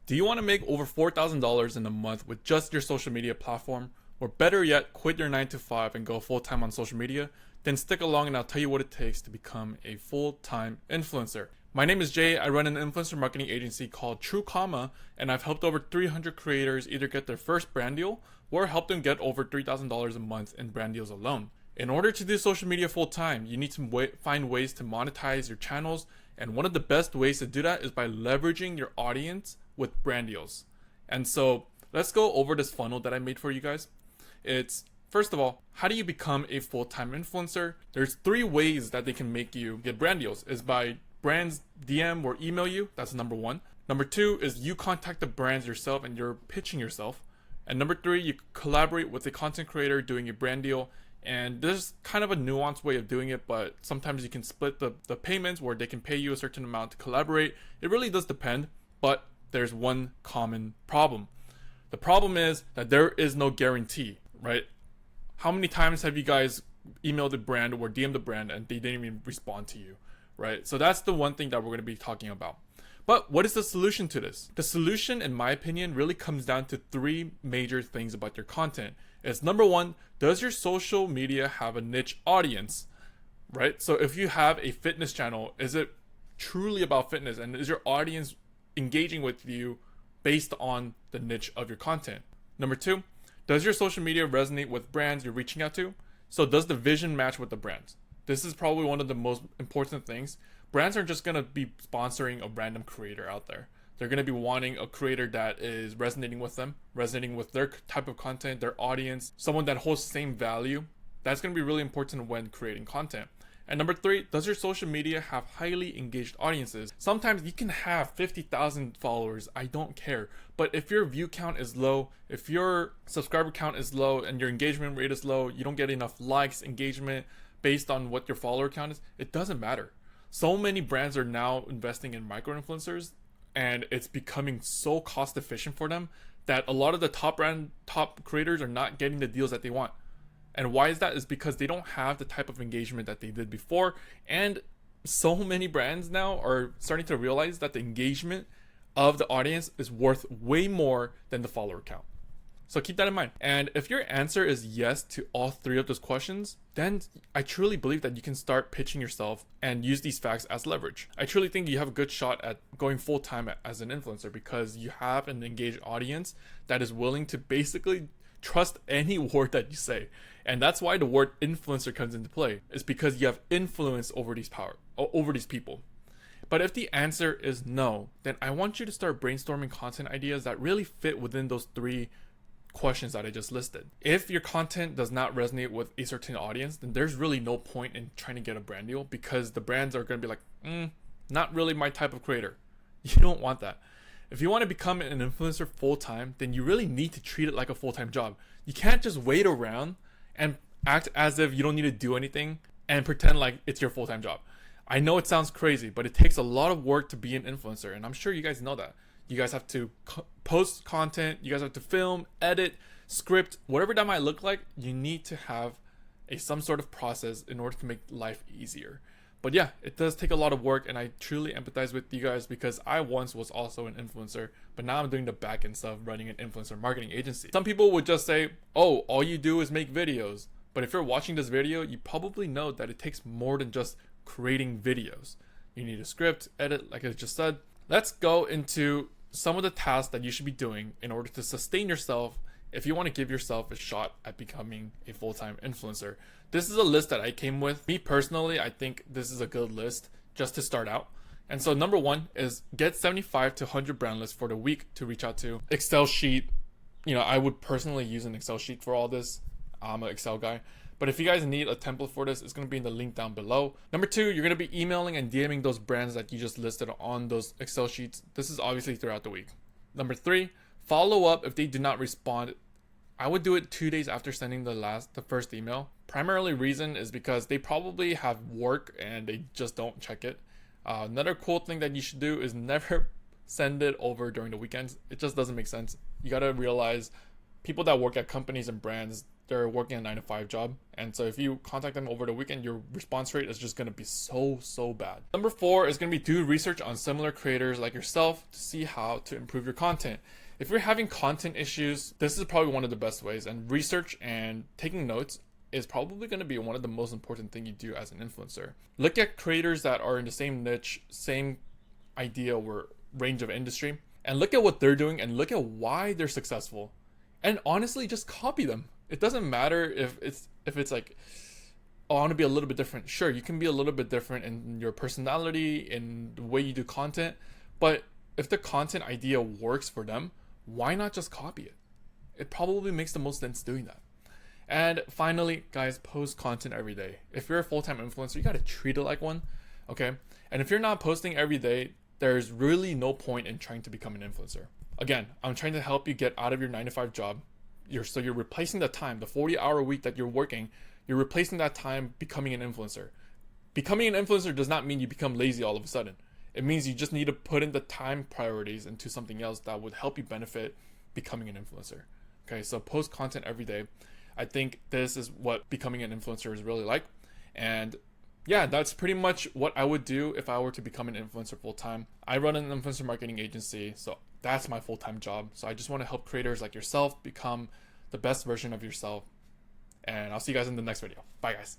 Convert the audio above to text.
Do you want to make over $4,000 in a month with just your social media platform? Or better yet, quit your 9 to 5 and go full time on social media? Then stick along and I'll tell you what it takes to become a full time influencer. My name is Jay. I run an influencer marketing agency called True Comma, and I've helped over 300 creators either get their first brand deal or help them get over $3,000 a month in brand deals alone. In order to do social media full time, you need to find ways to monetize your channels, and one of the best ways to do that is by leveraging your audience with brand deals. And so let's go over this funnel that I made for you guys. It's first of all, how do you become a full-time influencer? There's 3 ways that they can make you get brand deals. Is by brands DM or email you. That's number 1. Number 2 is you contact the brands yourself and you're pitching yourself. And number 3, you collaborate with a content creator doing a brand deal. And there's kind of a nuanced way of doing it, but sometimes you can split the payments where they can pay you a certain amount to collaborate. It really does depend, but there's one common problem. The problem is that there is no guarantee, right? How many times have you guys emailed the brand or DM'd the brand and they didn't even respond to you, right? So that's the one thing that we're going to be talking about. But what is the solution to this? The solution, in my opinion, really comes down to 3 major things about your content. It's number 1, does your social media have a niche audience, right? So if you have a fitness channel, is it truly about fitness, and is your audience engaging with you based on the niche of your content? Number 2, does your social media resonate with brands you're reaching out to? So does the vision match with the brands? This is probably one of the most important things. Brands aren't just going to be sponsoring a random creator out there. They're going to be wanting a creator that is resonating with them, resonating with their type of content, their audience, someone that holds the same value. That's going to be really important when creating content. And number 3, does your social media have highly engaged audiences? Sometimes you can have 50,000 followers, I don't care. But if your view count is low, if your subscriber count is low and your engagement rate is low, you don't get enough likes, engagement based on what your follower count is, it doesn't matter. So many brands are now investing in micro-influencers, and it's becoming so cost efficient for them that a lot of the top creators are not getting the deals that they want. And why is that? Is because they don't have the type of engagement that they did before. And so many brands now are starting to realize that the engagement of the audience is worth way more than the follower count. So keep that in mind. And if your answer is yes to all 3 of those questions, then I truly believe that you can start pitching yourself and use these facts as leverage. I truly think you have a good shot at going full time as an influencer because you have an engaged audience that is willing to basically trust any word that you say. And that's why the word influencer comes into play. It's because you have influence over these people. But if the answer is no, then I want you to start brainstorming content ideas that really fit within those 3 questions that I just listed. If your content does not resonate with a certain audience, then there's really no point in trying to get a brand deal because the brands are going to be like, not really my type of creator. You don't want that. If you want to become an influencer full time, then you really need to treat it like a full-time job. You can't just wait around and act as if you don't need to do anything and pretend like it's your full-time job. I know it sounds crazy, but it takes a lot of work to be an influencer, and I'm sure you guys know that. You guys have to post content, you guys have to film, edit, script, whatever that might look like. You need to have some sort of process in order to make life easier. But yeah, it does take a lot of work, and I truly empathize with you guys because I once was also an influencer, but now I'm doing the back end stuff, running an influencer marketing agency. Some people would just say, oh, all you do is make videos. But if you're watching this video, you probably know that it takes more than just creating videos. You need a script, edit, like I just said. Let's go into some of the tasks that you should be doing in order to sustain yourself if you want to give yourself a shot at becoming a full-time influencer. This is a list that I came with. Me personally, I think this is a good list just to start out. And so number 1 is get 75 to 100 brand lists for the week to reach out to. Excel sheet. I would personally use an Excel sheet for all this. I'm an Excel guy. But if you guys need a template for this, it's going to be in the link down below. Number 2, you're going to be emailing and DMing those brands that you just listed on those Excel sheets. This is obviously throughout the week. Number 3, follow up if they do not respond. I would do it 2 days after sending the first email. Primarily reason is because they probably have work and they just don't check it. Another cool thing that you should do is never send it over during the weekends. It just doesn't make sense. You got to realize people that work at companies and brands, they're working a 9 to 5 job. And so if you contact them over the weekend, your response rate is just going to be so bad. Number 4 is going to be do research on similar creators like yourself to see how to improve your content. If you're having content issues, this is probably one of the best ways, and research and taking notes is probably going to be one of the most important thing you do as an influencer. Look at creators that are in the same niche, same idea or range of industry, and look at what they're doing and look at why they're successful. And honestly, just copy them. It doesn't matter if it's like, oh, I want to be a little bit different. Sure, you can be a little bit different in your personality, in the way you do content, but if the content idea works for them, why not just copy it? It probably makes the most sense doing that. And finally, guys, post content every day. If you're a full-time influencer, you got to treat it like one, okay? And if you're not posting every day, there's really no point in trying to become an influencer. Again, I'm trying to help you get out of your 9 to 5 job. So you're replacing the time, the 40-hour week that you're working, you're replacing that time becoming an influencer. Becoming an influencer does not mean you become lazy all of a sudden. It means you just need to put in the time priorities into something else that would help you benefit becoming an influencer. Okay, so post content every day. I think this is what becoming an influencer is really like. And yeah, that's pretty much what I would do if I were to become an influencer full time. I run an influencer marketing agency, so that's my full-time job. So I just want to help creators like yourself become the best version of yourself. And I'll see you guys in the next video. Bye, guys.